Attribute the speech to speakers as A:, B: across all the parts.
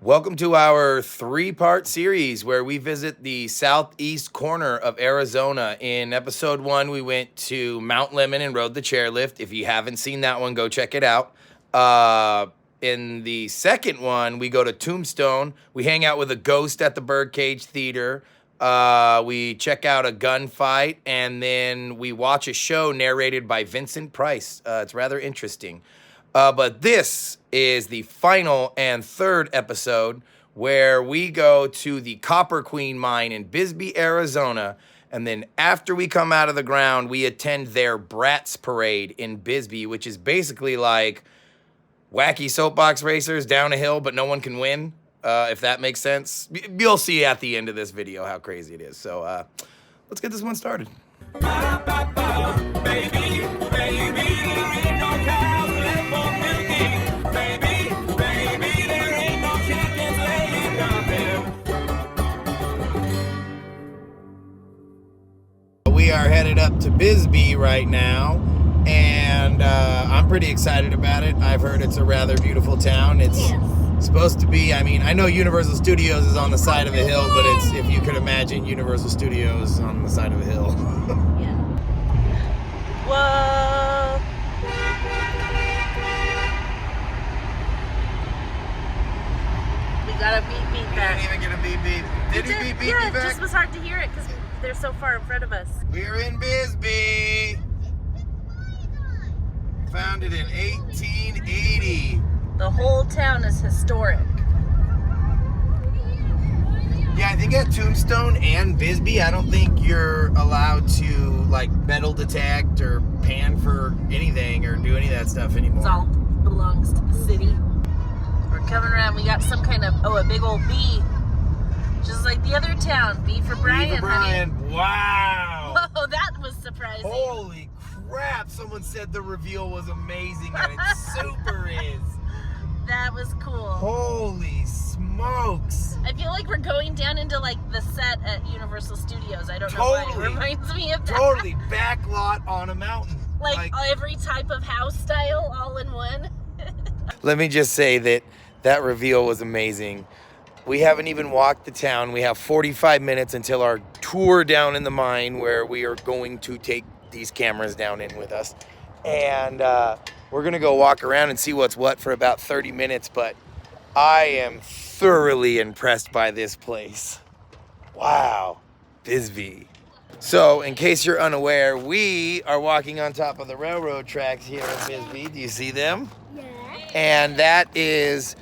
A: Welcome to our three-part series where we visit the southeast corner of Arizona. In episode 1, we went to Mount Lemmon and rode the chairlift. If you haven't seen that one, go check it out. In the second one, we go to Tombstone. We hang out with a ghost at the Birdcage Theater. We check out a gunfight, and then we watch a show narrated by Vincent Price. It's rather interesting. But this is the final and third episode where we go to the Copper Queen mine in Bisbee, Arizona. And then after we come out of the ground, we attend their Bratz Parade in Bisbee, which is basically like wacky soapbox racers down a hill, but no one can win, if that makes sense. You'll see at the end of this video how crazy it is. So let's get this one started. Baby, baby. We are headed up to Bisbee right now, and I'm pretty excited about it. I've heard it's a rather beautiful town. It's supposed to be, I mean, I know Universal Studios is on the side of a hill, but it's, if you could imagine Universal Studios on the side of a hill.
B: Yeah. Whoa! We got a beep beep back.
A: We didn't even get a beep beep. Did he beep beep
B: yeah,
A: back?
B: Yeah, it just was hard to hear it because they're so far in front of us.
A: We're in Bisbee. Founded in 1880.
B: The whole town is historic.
A: Yeah, I think at Tombstone and Bisbee, I don't think you're allowed to like metal detect or pan for anything or do any of that stuff anymore.
B: It all belongs to the city. We're coming around. We got some kind of, a big old B. Just like the other town. B for Brian,
A: B for Brian.
B: Honey.
A: Wow.
B: Whoa, that was surprising.
A: Holy crap. Someone said the reveal was amazing, and it super is.
B: That was cool.
A: Holy smokes.
B: I feel like we're going down into like the set at Universal Studios. I don't know why it reminds me of that.
A: Totally. Back lot on a mountain.
B: Like every type of house style all in one.
A: Let me just say that reveal was amazing. We haven't even walked the town. We have 45 minutes until our tour down in the mine where we are going to take these cameras down in with us. And we're gonna go walk around and see what's what for about 30 minutes, but I am thoroughly impressed by this place. Wow, Bisbee. So in case you're unaware, we are walking on top of the railroad tracks here in Bisbee. Do you see them?
C: Yeah.
A: And that is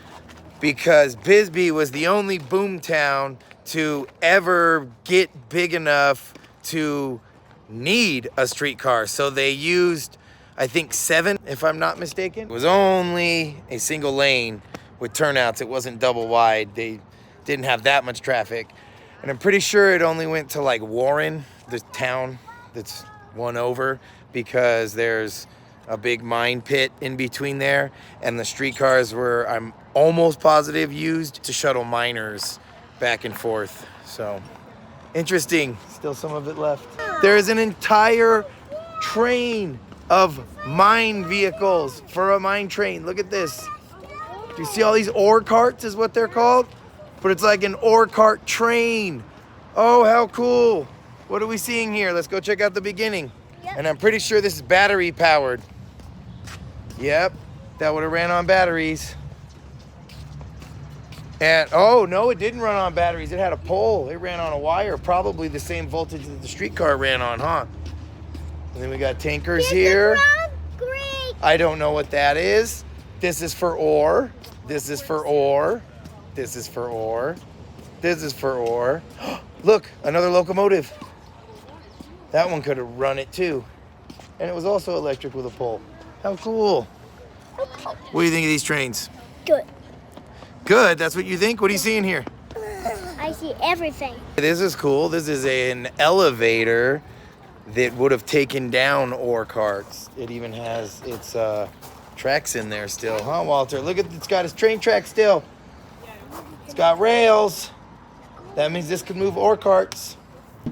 A: because Bisbee was the only boom town to ever get big enough to need a streetcar. So they used, I think, 7, if I'm not mistaken. It was only a single lane with turnouts. It wasn't double wide. They didn't have that much traffic. And I'm pretty sure it only went to like Warren, the town that's one over, because there's a big mine pit in between there, and the streetcars were, I'm almost positive, used to shuttle miners back and forth. So interesting. Still some of it left. There is an entire train of mine vehicles for a mine train. Look at this. Do you see all these ore carts is what they're called? But it's like an ore cart train. Oh, how cool. What are we seeing here? Let's go check out the beginning. Yep. And I'm pretty sure this is battery powered. Yep, that would have ran on batteries. And, oh, no, it didn't run on batteries. It had a pole. It ran on a wire, probably the same voltage that the streetcar ran on, huh? And then we got tankers here. I don't know what that is. This is for ore. This is for ore. This is for ore. This is for ore. Look, another locomotive. That one could have run it too. And it was also electric with a pole. How cool. What do you think of these trains?
C: Good.
A: Good, that's what you think? What are you seeing here?
C: I see everything.
A: This is cool. This is an elevator that would have taken down ore carts. It even has its tracks in there still, huh, Walter? Look at, it's got its train track still. It's got rails. That means this could move ore carts.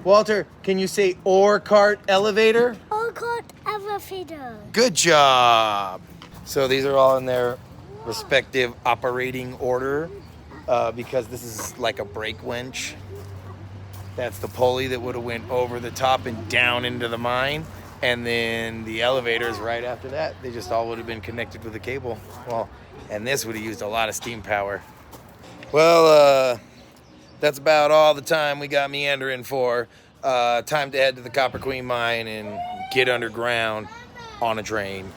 A: Walter, can you say ore cart elevator?
C: Ore cart elevator.
A: Good job. So these are all in their respective operating order. because this is like a brake winch. That's the pulley that would have went over the top and down into the mine. And then the elevators right after that, they just all would have been connected with a cable. Well, and this would have used a lot of steam power. Well, that's about all the time we got meandering for. Time to head to the Copper Queen mine and get underground on a train,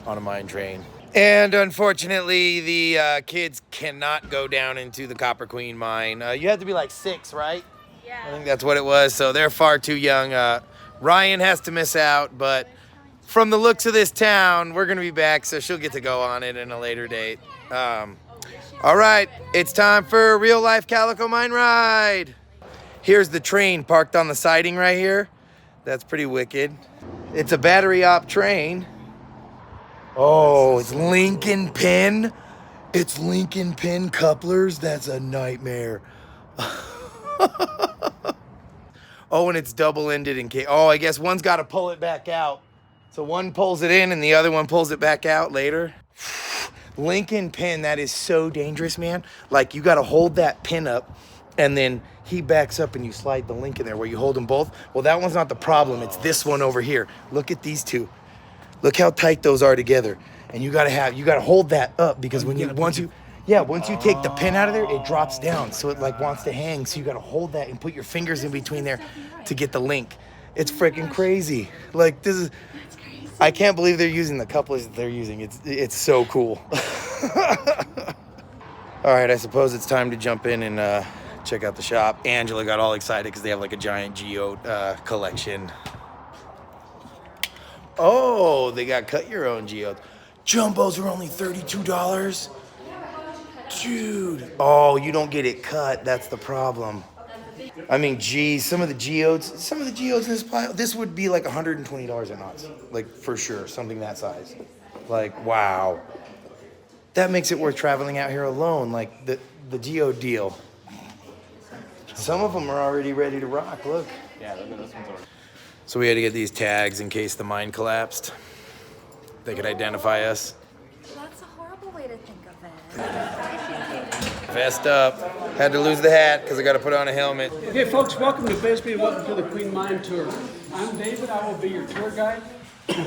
A: on a mine train. And unfortunately, the kids cannot go down into the Copper Queen mine. You have to be like 6, right?
B: Yeah.
A: I think that's what it was, so they're far too young. Ryan has to miss out, but from the looks of this town, we're gonna be back, so she'll get to go on it in a later date. All right, it's time for a real life Calico Mine ride. Here's the train parked on the siding right here. That's pretty wicked. It's a battery op train. Oh, it's Lincoln pin. It's Lincoln pin couplers. That's a nightmare. Oh, and it's double-ended in case. Oh, I guess one's got to pull it back out. So one pulls it in and the other one pulls it back out later. Lincoln pin, that is so dangerous, man. Like, you got to hold that pin up and then he backs up and you slide the link in there where you hold them both. Well, that one's not the problem. It's this one over here. Look at these two. Look how tight those are together. And you got to hold that up because once you take the pin out of there, it drops down. So it like wants to hang. So you got to hold that and put your fingers in between there to get the link. It's freaking crazy. Like, this is, I can't believe they're using the couplers that they're using. It's so cool. All right, I suppose it's time to jump in and check out the shop. Angela got all excited because they have like a giant geode collection. Oh, they got cut your own geodes. Jumbos are only $32. Dude. Oh, you don't get it cut. That's the problem. I mean, geez, some of the geodes in this pile, this would be like $120 an ounce. Like, for sure, something that size. Like, wow. That makes it worth traveling out here alone, like the geode deal. Some of them are already ready to rock, look.
D: Yeah, this one's already.
A: So we had to get these tags in case the mine collapsed. They could identify us.
E: That's a horrible way to think of it.
A: Vest up. Had to lose the hat because I got to put on a helmet.
F: Okay, folks, welcome to Bisbee. Welcome to the Queen Mine Tour. I'm David. I will be your tour guide.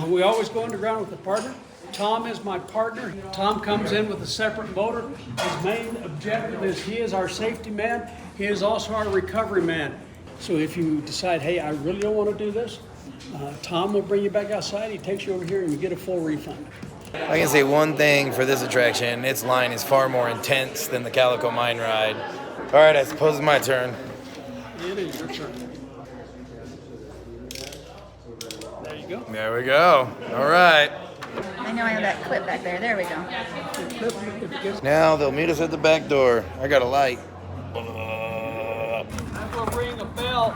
F: We always go underground with a partner. Tom is my partner. Tom comes in with a separate motor. His main objective is he is our safety man. He is also our recovery man. So if you decide, hey, I really don't want to do this, Tom will bring you back outside. He takes you over here and you get a full refund.
A: I can say one thing for this attraction. Its line is far more intense than the Calico Mine ride. All right, I suppose it's my turn.
F: It is your turn. There you go.
A: There we go. All right.
E: I know I have that clip back there. There we go.
A: Now they'll meet us at the back door. I got a light.
F: I will ring a bell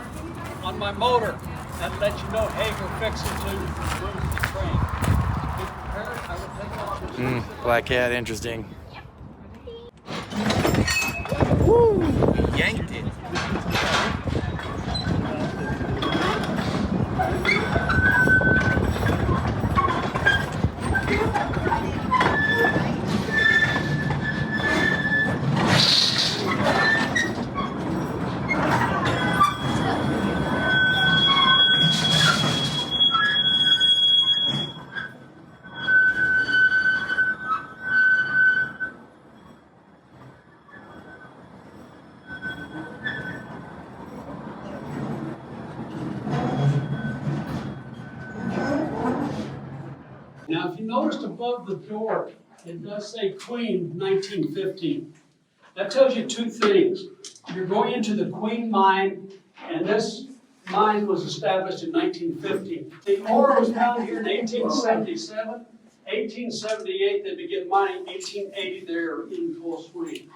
F: on my motor and let you know, hey, we're fixing to move the train. Be prepared. I will take off this.
A: Black cat, interesting. Woo! Yanked it.
F: Now, if you noticed above the door, it does say Queen 1915. That tells you two things. You're going into the Queen Mine, and this mine was established in 1915. The ore was found here in 1877. 1878, they began mining. 1880, they're in full swing.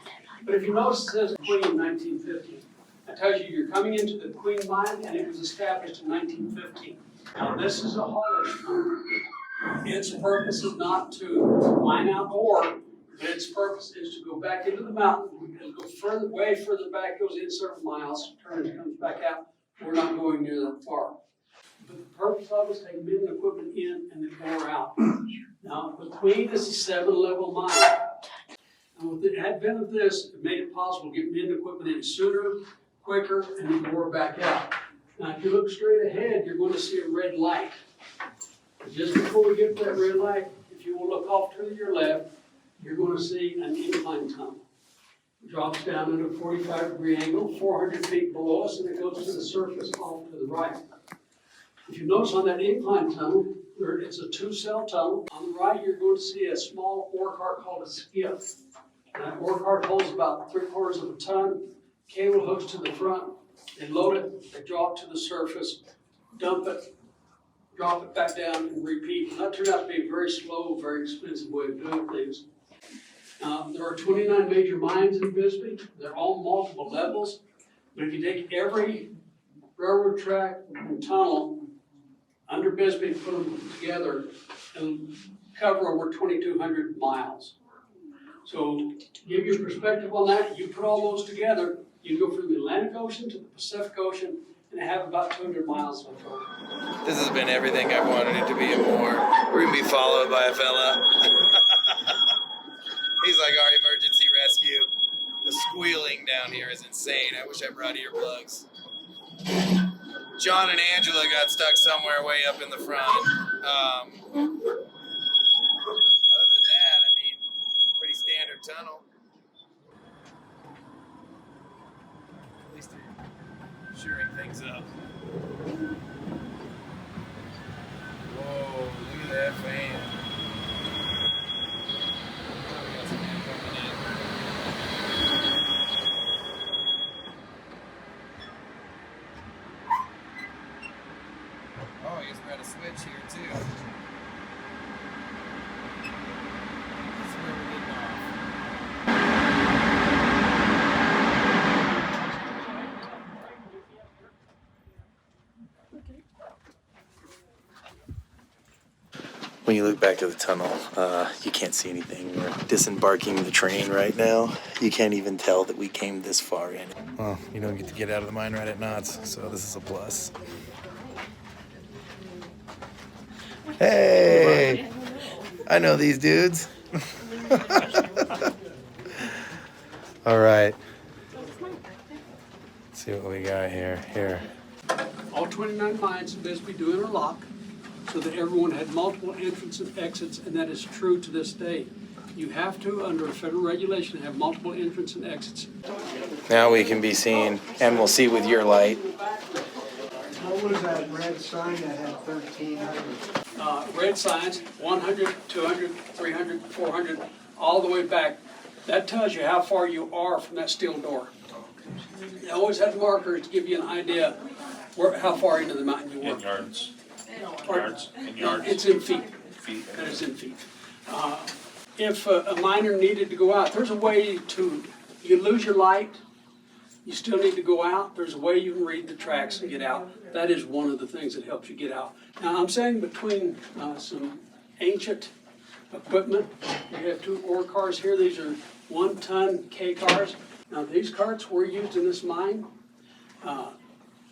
F: But if you notice, it says Queen 1915. That tells you you're coming into the Queen Mine, and it was established in 1915. Now, this is a haulage mine. Its purpose is not to mine out ore, but its purpose is to go back into the mountain. It goes further, way further back, goes in several miles, turns, comes back out. We're not going near that far. But the purpose of it is to take men and equipment in and then ore out. Now, the Queen is a 7-level mine. And with the advent of this, it made it possible to get men and equipment in sooner, quicker, and more back out. Now, if you look straight ahead, you're going to see a red light. Just before we get to that red light, if you will look off to your left, you're going to see an incline tunnel. It drops down at a 45-degree angle, 400 feet below us, and it goes to the surface off to the right. If you notice on that incline tunnel, it's a 2-cell tunnel. On the right, you're going to see a small ore cart called a skiff. That ore cart holds about 3/4 of a ton. Cable hooks to the front. They load it, they draw it to the surface, dump it, drop it back down, and repeat. And that turned out to be a very slow, very expensive way of doing things. There are 29 major mines in Bisbee. They're all multiple levels. But if you take every railroad track and tunnel under Bisbee, put them together, and cover over 2,200 miles. So to give you perspective on that, you put all those together, you go from the Atlantic Ocean to the Pacific Ocean and have about 200 miles of road.
A: This has been everything I wanted it to be and more. We're gonna be followed by a fella. He's like our emergency rescue. The squealing down here is insane. I wish I brought earplugs. John and Angela got stuck somewhere way up in the front. Other than that, I mean, pretty standard tunnel. At least they're shoring things up. Whoa, look at that fan. Oh, we got some air coming in. Oh, I guess we're at a switch here too. This is where we're getting off. When you look back at the tunnel, you can't see anything. We're disembarking the train right now. You can't even tell that we came this far in. Well, you don't get to get out of the mine right at knots, so this is a plus. Hey, I know these dudes. All right. Let's see what we got here.
F: All 29 mines in Bisbee do interlock so that everyone had multiple entrances and exits, and that is true to this day. You have to, under federal regulation, have multiple entrances and exits.
A: Now we can be seen, and we'll see with your light.
D: What was that red sign that had 1,300?
F: Red signs, 100, 200, 300, 400, all the way back. That tells you how far you are from that steel door. They always had markers to give you an idea how far into the mountain you were.
G: In yards. In
F: No,
G: yards.
F: it's in feet. That is in feet. If a miner needed to go out, there's a way to, you lose your light, you still need to go out, there's a way you can read the tracks and get out. That is one of the things that helps you get out. Now, I'm saying between some ancient equipment, we have 2 ore cars here. These are 1-ton K cars. Now, these carts were used in this mine,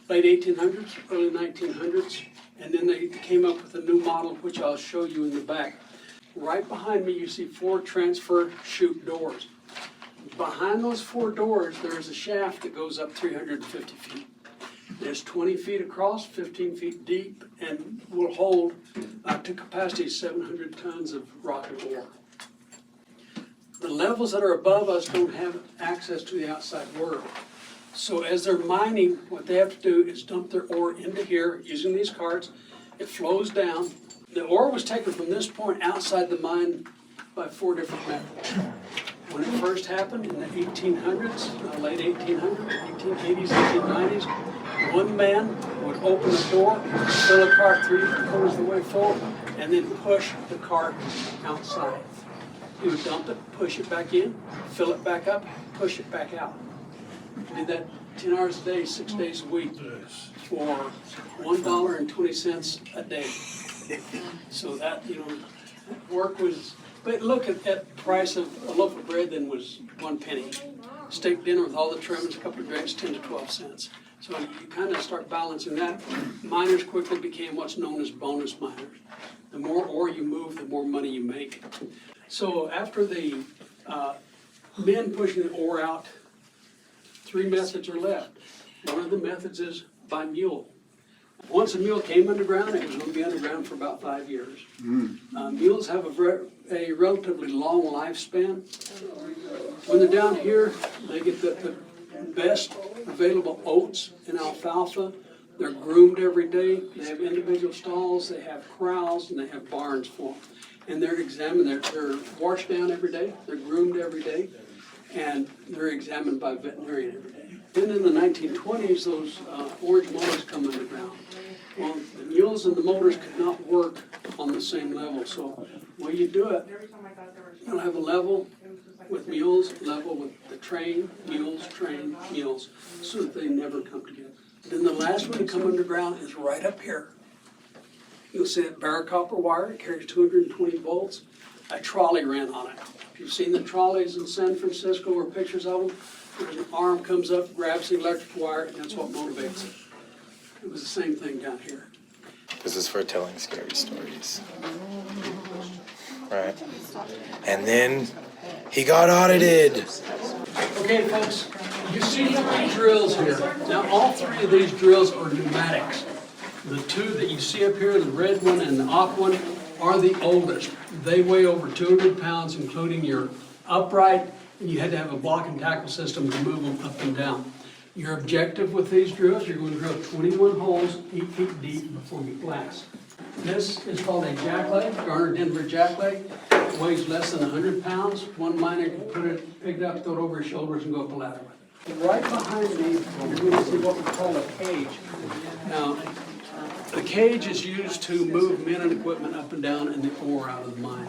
F: late 1800s, early 1900s, and then they came up with a new model, which I'll show you in the back. Right behind me, you see 4 transfer chute doors. Behind those 4 doors, there's a shaft that goes up 350 feet. It's 20 feet across, 15 feet deep, and will hold to capacity 700 tons of rock and ore. The levels that are above us don't have access to the outside world. So as they're mining, what they have to do is dump their ore into here using these carts. It flows down. The ore was taken from this point outside the mine by 4 different methods. When it first happened in the 1800s, late 1800s, 1880s, 1890s, one man would open the door, fill a cart 3/4 of the way full, and then push the cart outside. He would dump it, push it back in, fill it back up, push it back out. He did that 10 hours a day, 6 days a week for $1.20 a day. So that, work was, but look at that price of a loaf of bread then was 1 penny. Steak dinner with all the trimmings, a couple of drinks, 10 to 12 cents. So you kind of start balancing that. Miners quickly became what's known as bonus miners. The more ore you move, the more money you make. So after the men pushing the ore out, 3 methods are left. One of the methods is by mule. Once a mule came underground, it was going to be underground for about 5 years. Mules have a relatively long lifespan. When they're down here, they get the best available oats and alfalfa. They're groomed every day. They have individual stalls, they have corrals, and they have barns for them. And they're examined, they're washed down every day, they're groomed every day, and they're examined by a veterinarian every day. Then in the 1920s, those orange motors come underground. Well, the mules and the motors could not work on the same level, so the way you do it, you'll have a level with mules, level with the train, mules, so that they never come together. Then the last one to come underground is right up here. You'll see that bare copper wire, it carries 220 volts. A trolley ran on it. If you've seen the trolleys in San Francisco or pictures of them, there's an arm comes up, grabs the electric wire, and that's what motivates it. It was the same thing down here.
A: This is for telling scary stories. Right. And then he got audited.
F: Okay, folks, you see 3 drills here. Now, all 3 of these drills are pneumatics. The 2 that you see up here, the red one and the aqua one, are the oldest. They weigh over 200 pounds, including your upright, and you had to have a block and tackle system to move them up and down. Your objective with these drills, you're going to drill 21 holes, 8 feet deep before you blast. This is called a jackleg, Garner Denver jackleg. It weighs less than 100 pounds. One miner can pick it up, throw it over his shoulders, and go up the ladder with it. Right behind me, you're going to see what we call a cage. Now, the cage is used to move men and equipment up and down and the ore out of the mine.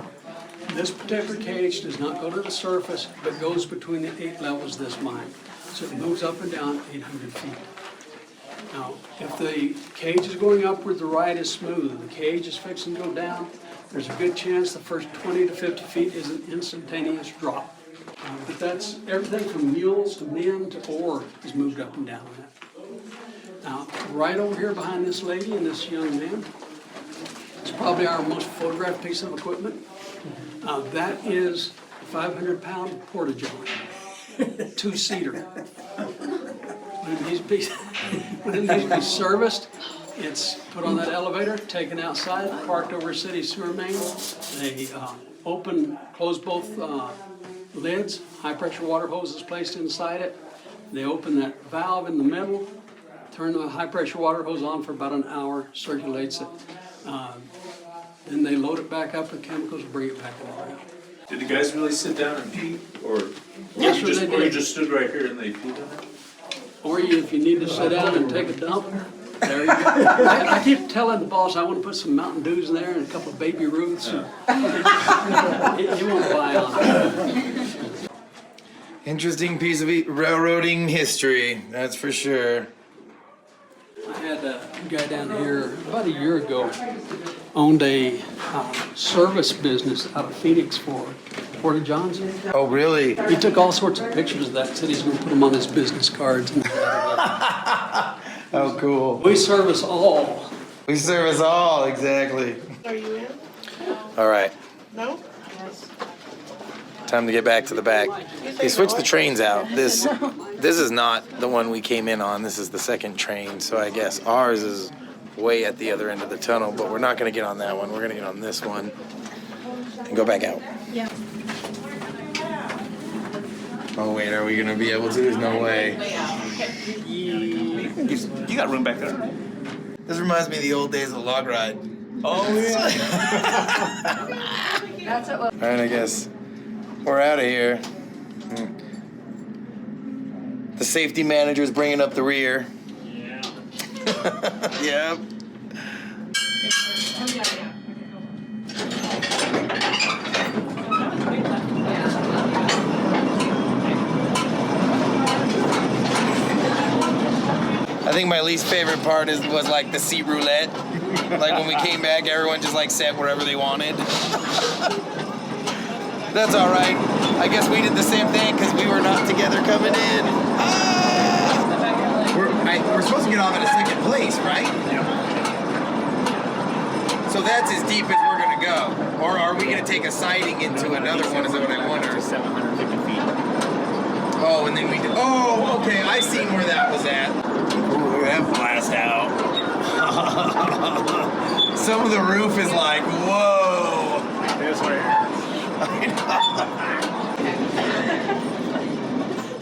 F: This particular cage does not go to the surface, but goes between the 8 levels of this mine. So it moves up and down 800 feet. Now, if the cage is going upward, the ride is smooth. The cage is fixing to go down, there's a good chance the first 20 to 50 feet is an instantaneous drop. But that's everything from mules to men to ore is moved up and down on that. Now, right over here behind this lady and this young man, it's probably our most photographed piece of equipment. That is a 500-pound porta-john, 2-seater. When it needs to be serviced, it's put on that elevator, taken outside, parked over a city sewer main. They close both lids, high-pressure water hose is placed inside it. They open that valve in the middle, turn the high-pressure water hose on for about an hour, circulates it. Then they load it back up with chemicals and bring it back in the ground.
G: Did the guys really sit down and pee, or
F: Yes,
G: you
F: sir, they did.
G: just stood right here and they peed on it?
F: Or if you need to sit down and take a dump, there you go. I keep telling the boss I want to put some Mountain Dews in there and a couple of Baby Ruths. He won't buy on it.
A: Interesting piece of railroading history, that's for sure.
F: I had a guy down here about a year ago, owned a service business out of Phoenix for Porta Johns.
A: Oh, really?
F: He took all sorts of pictures of that, said he's going to put them on his business cards.
A: Oh, cool.
F: We service all.
A: We service all, exactly.
H: Are you in?
A: All right,
H: No?
A: time to get back to the back. They switched the trains out. This is not the one we came in on. This is the second train, so I guess ours is way at the other end of the tunnel, but we're not going to get on that one. We're going to get on this one and go back out.
H: Yeah.
A: Oh, wait, are we going to be able to? There's no way.
G: You got room back there.
A: This reminds me of the old days of the log ride.
G: Oh, yeah.
E: That's what.
A: All right, I guess we're out of here. The safety manager's bringing up the rear. Yeah. Yep. I think my least favorite part was like the seat roulette. Like when we came back, everyone just like sat wherever they wanted. That's all right. I guess we did the same thing because we were not together coming in. Ah! We're supposed to get off at a second place, right?
G: Yeah.
A: So that's as deep as we're gonna go. Or are we gonna take a siding into another one? Is that what I wonder?
G: 750 feet.
A: Oh, and then we did. Oh, okay. I seen where that was at. Ooh, look at that blast out. Some of the roof is like, whoa.
G: This right here.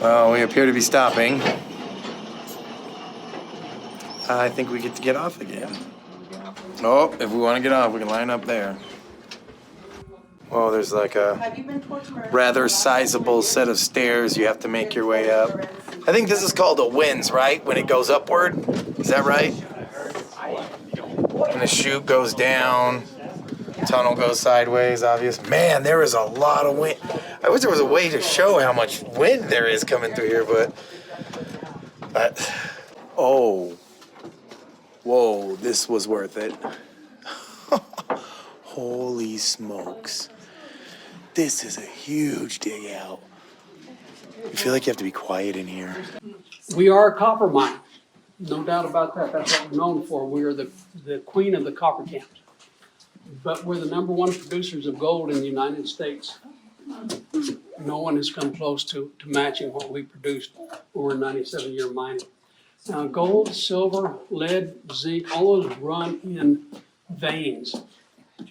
A: Well, we appear to be stopping. I think we get to get off again. Oh, if we want to get off, we can line up there. Well, there's like a rather sizable set of stairs you have to make your way up. I think this is called a winze, right? When it goes upward. Is that right? And the chute goes down. Tunnel goes sideways, obvious. Man, there is a lot of wind. I wish there was a way to show how much wind there is coming through here, but oh. Whoa, this was worth it. Holy smokes. This is a huge dig out. I feel like you have to be quiet in here.
F: We are a copper mine, no doubt about that. That's what we're known for. We are the queen of the copper camps. But we're the #1 producers of gold in the United States. No one has come close to matching what we produced over a 97-year mining. Now, gold, silver, lead, zinc, all those run in veins.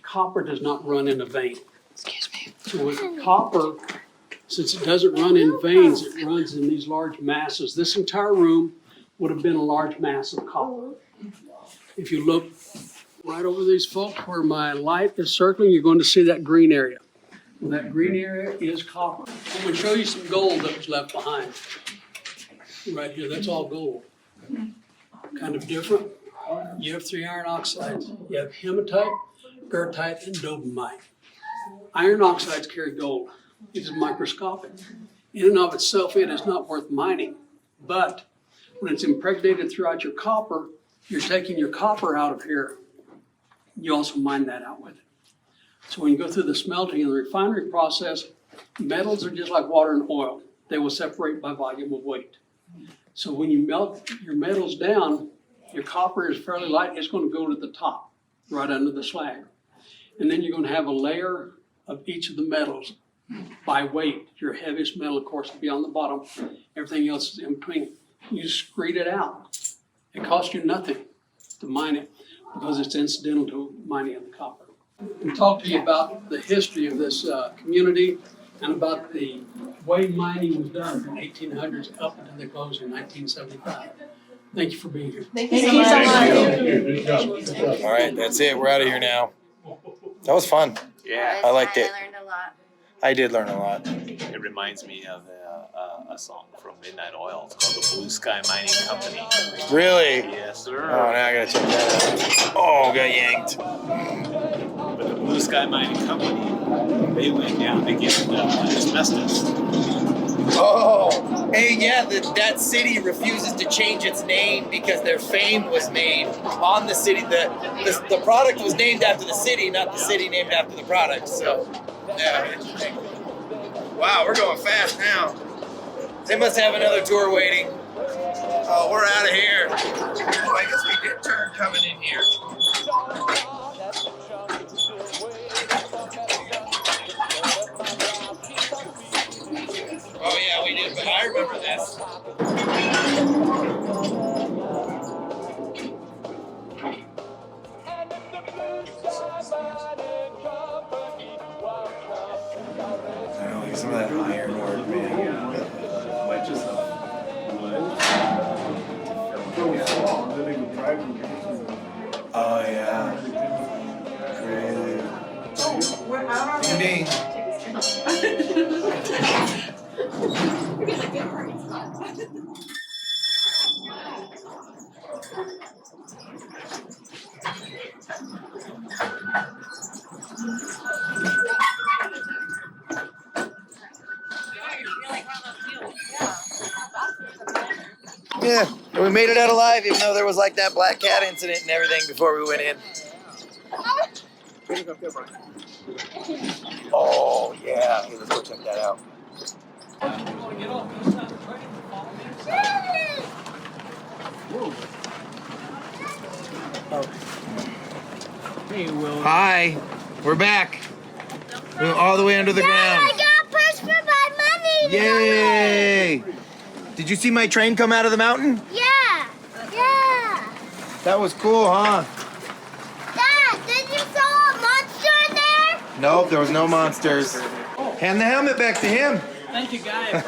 F: Copper does not run in a vein.
B: Excuse me.
F: So with copper, since it doesn't run in veins, it runs in these large masses. This entire room would have been a large mass of copper. If you look right over these folks where my light is circling, you're going to see that green area. And that green area is copper. I'm going to show you some gold that was left behind. Right here, that's all gold. Kind of different. You have 3 iron oxides. You have hematite, goethite, and dolomite. Iron oxides carry gold. It is microscopic. In and of itself, it is not worth mining. But when it's impregnated throughout your copper, you're taking your copper out of here. You also mine that out with it. So when you go through the smelting and the refinery process, metals are just like water and oil. They will separate by volume of weight. So when you melt your metals down, your copper is fairly light. It's going to go to the top, right under the slag. And then you're going to have a layer of each of the metals by weight. Your heaviest metal, of course, will be on the bottom. Everything else is in between. You screed it out. It costs you nothing to mine it because it's incidental to mining of the copper. And talk to you about the history of this community and about the way mining was done from 1800s up until the close in 1975. Thank you for being here.
B: Thank you so much.
A: All right, that's it. We're out of here now. That was fun.
G: Yeah.
A: I liked it.
E: I learned a lot.
A: I did learn a lot.
G: It reminds me of a song from Midnight Oil. It's called the Blue Sky Mining Company.
A: Really?
G: Yes, sir.
A: Oh, now I gotta check that out. Oh, got yanked.
G: But the Blue Sky Mining Company, they went down to get asbestos.
A: Oh, hey, yeah, that city refuses to change its name because their fame was made on the city. The product was named after the city, not the city named after the product. So, yeah, interesting. Wow, we're going fast now. They must have another tour waiting. Oh, we're out of here. Oh, I guess we did turn coming in here. Oh yeah, we did, but I remember this. Oh, some of that iron work, man. Oh yeah. Crazy. Ding ding. Yeah, and we made it out alive, even though there was like that black cat incident and everything before we went in. Oh yeah, hey, let's go check that out.
F: Hey, Will.
A: Hi, we're back. We're all the way under the ground.
C: I got pushed for my money.
A: Yay! Did you see my train come out of the mountain?
C: Yeah. Yeah.
A: That was cool, huh?
C: Dad, did you saw a monster in there?
A: Nope, there was no monsters. Hand the helmet back to him.
F: Thank you, guy.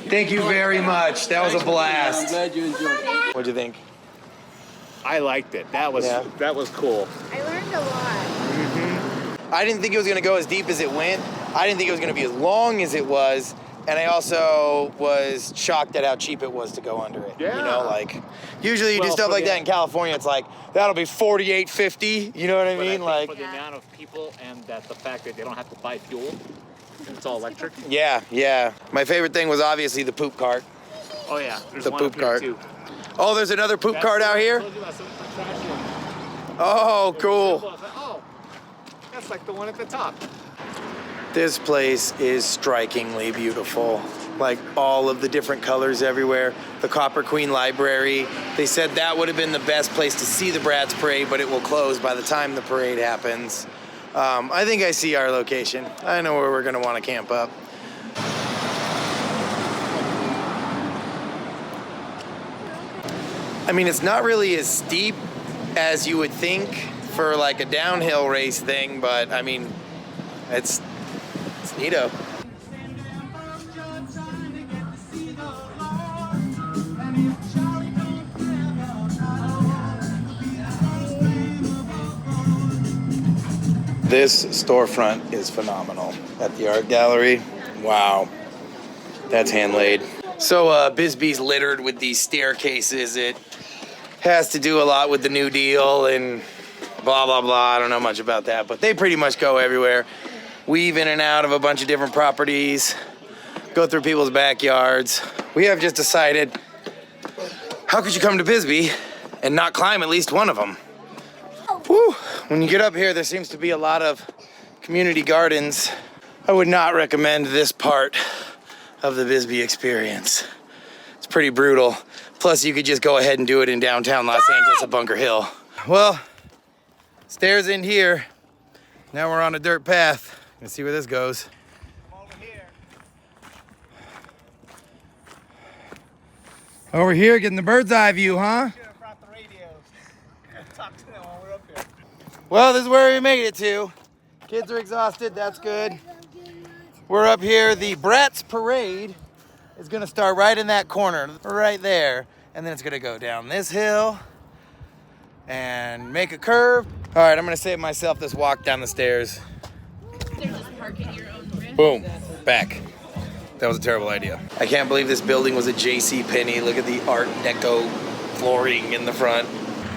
A: Thank you very much. That was a blast.
D: I'm glad you enjoyed it.
A: What'd you think?
G: I liked it. That was cool.
E: I learned a lot.
A: I didn't think it was gonna go as deep as it went. I didn't think it was gonna be as long as it was. And I also was shocked at how cheap it was to go under it.
G: Yeah.
A: You know, like, usually you do
G: Well,
A: stuff
G: for
A: like
G: the-
A: that in California, it's like, that'll be $48.50, you know what I
G: But I
A: mean?
G: think
A: Like,
G: for the amount of people and that the fact that they don't have to buy fuel, and it's all electric.
A: yeah, yeah. My favorite thing was obviously the poop cart.
G: Oh yeah, there's
A: The
G: one
A: poop
G: up here,
A: cart.
G: too.
A: Oh, there's another poop
G: That's
A: cart
G: the
A: out
G: one I
A: here?
G: told you about, something for trash one.
A: Oh, cool.
G: I was like, oh, that's like the one at the top.
A: This place is strikingly beautiful. Like all of the different colors everywhere. The Copper Queen Library. They said that would have been the best place to see the Bratz Parade, but it will close by the time the parade happens. I think I see our location. I know where we're gonna want to camp up. I mean, it's not really as steep as you would think for like a downhill race thing, but I mean, it's neato. This storefront is phenomenal at the art gallery. Wow, that's hand laid. So Bisbee's littered with these staircases. It has to do a lot with the New Deal and blah, blah, blah. I don't know much about that, but they pretty much go everywhere. Weave in and out of a bunch of different properties, go through people's backyards. We have just decided, how could you come to Bisbee and not climb at least one of them? Whew. When you get up here, there seems to be a lot of community gardens. I would not recommend this part of the Bisbee experience. It's pretty brutal. Plus, you could just go ahead and do it in downtown Los Angeles at Bunker Hill. Well, stairs in here. Now we're on a dirt path. Let's see where this goes. Over here, getting the bird's eye view, huh? Well, this is where we made it to. Kids are exhausted, that's good. We're up here. The Bratz Parade is gonna start right in that corner, right there. And then it's gonna go down this hill and make a curve. All right, I'm gonna save myself this walk down the stairs. Boom, back. That was a terrible idea. I can't believe this building was a JCPenney. Look at the Art Deco flooring in the front.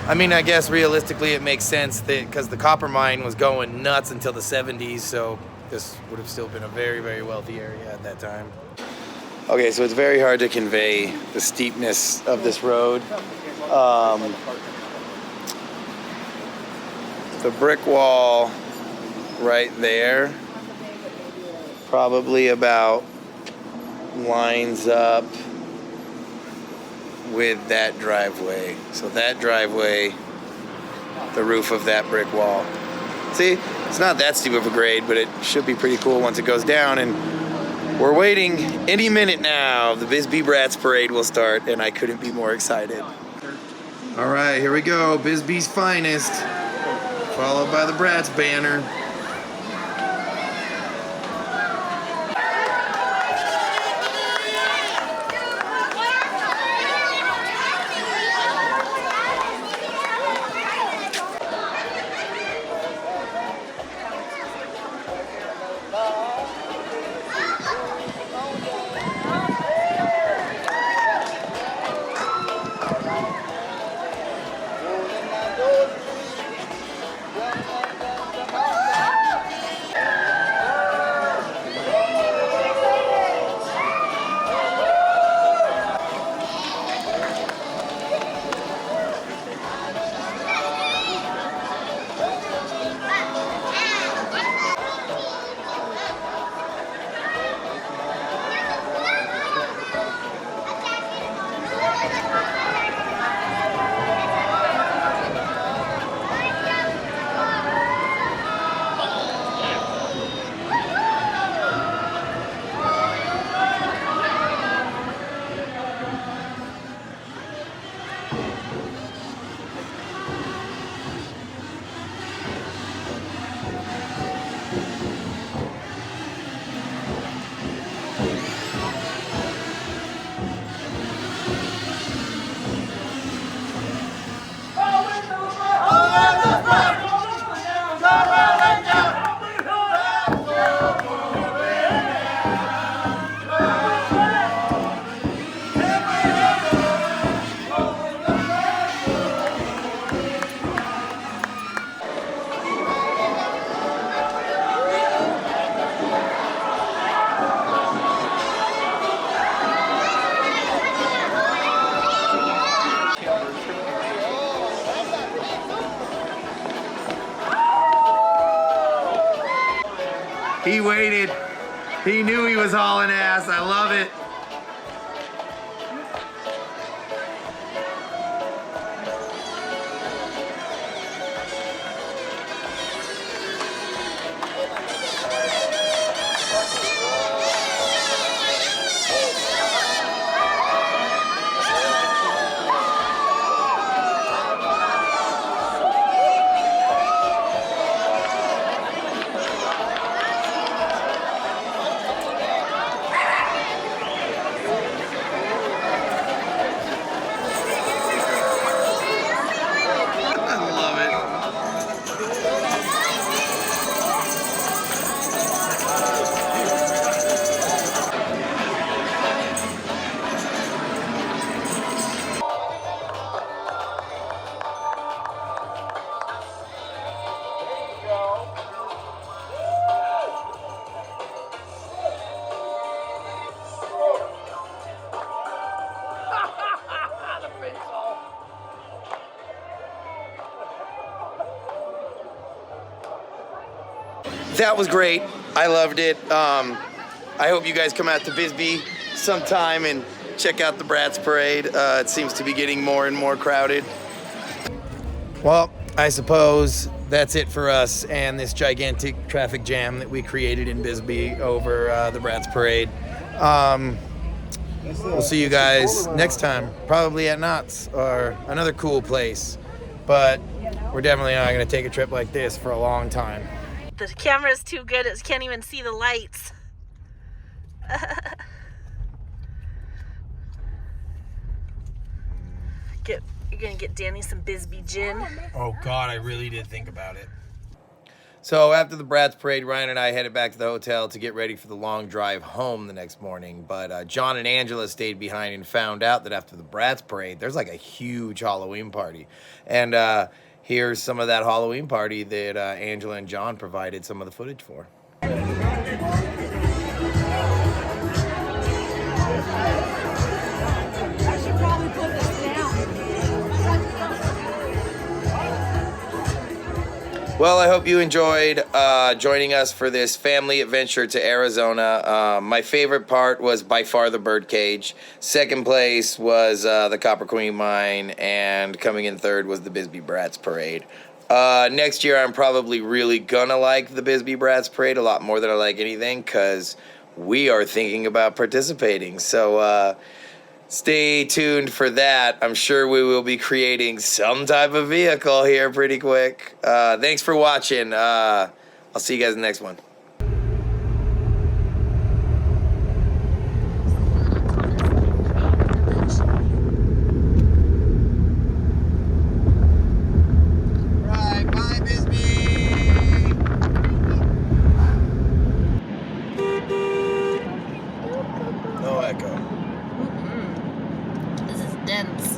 A: I mean, I guess realistically it makes sense that because the copper mine was going nuts until the 70s, so this would have still been a very, very wealthy area at that time. Okay, so it's very hard to convey the steepness of this road. The brick wall right there probably about lines up with that driveway. So that driveway, the roof of that brick wall. See, it's not that steep of a grade, but it should be pretty cool once it goes down. And we're waiting any minute now. The Bisbee Bratz Parade will start, and I couldn't be more excited. All right, here we go. Bisbee's finest, followed by the Bratz banner. He waited. He knew he was hauling ass. I love it. That was great. I loved it. I hope you guys come out to Bisbee sometime and check out the Bratz Parade. It seems to be getting more and more crowded. Well, I suppose that's it for us and this gigantic traffic jam that we created in Bisbee over the Bratz Parade. We'll see you guys next time, probably at Knott's or another cool place. But we're definitely not going to take a trip like this for a long time.
B: The camera's too good, it can't even see the lights. You're gonna get Danny some Bisbee gin.
A: Oh God, I really did think about it. So after the Bratz Parade, Ryan and I headed back to the hotel to get ready for the long drive home the next morning. But John and Angela stayed behind and found out that after the Bratz Parade, there's like a huge Halloween party. And here's some of that Halloween party that Angela and John provided some of the footage for. Well, I hope you enjoyed joining us for this family adventure to Arizona. My favorite part was by far the birdcage. Second place was the Copper Queen Mine, and coming in third was the Bisbee Bratz Parade. Next year, I'm probably really gonna like the Bisbee Bratz Parade a lot more than I like anything, because we are thinking about participating. So stay tuned for that. I'm sure we will be creating some type of vehicle here pretty quick. Thanks for watching. I'll see you guys in the next one. Right, bye Bisbee. No echo.
B: This is dense.